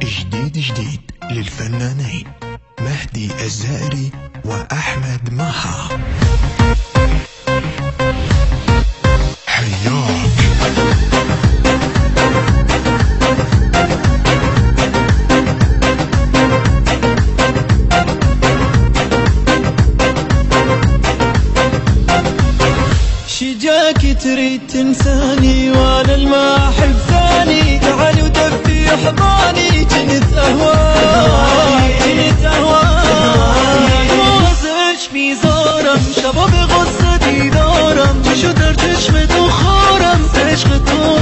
جديد للفنانين مهدي الزائري وأحمد مها. حياك شجاك تريد تنساني وانا الما احب ثاني، تعال ودفي حضاني جنت اهواي موزش في زارم شباب غصتي دارم شو درتش متوخارم عشقتون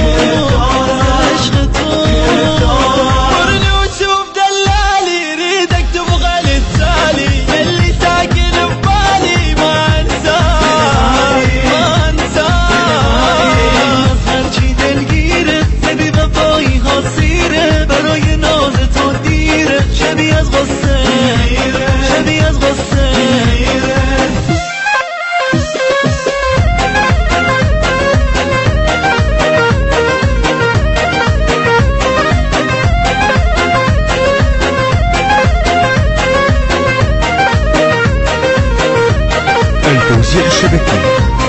ورني وتشوف دلالي ريدك تبغى للتالي اللي ساكن ببالي ما انساه هرچی دلگیره نبی وفایی ها سیره برای ناز تو دیره شبیه از غصه التوزيع الشبكي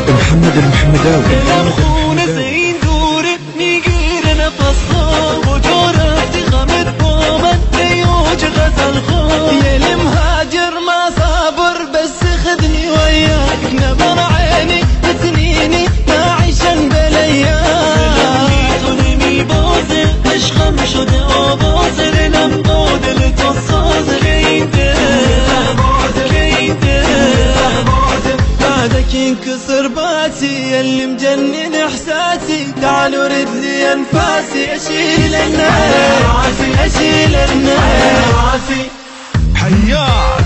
محمد المحمداوي. الخونه زين دوره میگیره نفسها و جا رفتی غمت با من نیوج غزل خواه یه المهاجر ما صابر بس خدني وياك نظر عيني بسنيني نعيشن بالايام نمی بازه عشقم شده آوازه دلم با دل تو سازه بعدك ينكسر باسي اللي مجنن احساسي تعال ورد لي انفاسي اشيل الناس حياك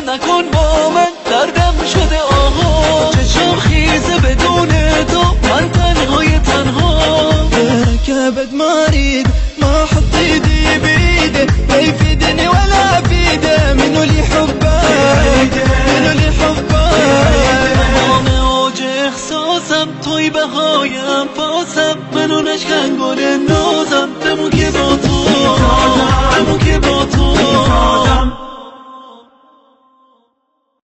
نکن با من دردم شده آقا چشم خیزه بدون تو من تنها كبد مريض ما حط ايدي بايده لا يفيدني ولا افيده منو اللي حبه انا اوج احساسم توی بهای انفاسم منو نشکن گل نازم بمون که با تو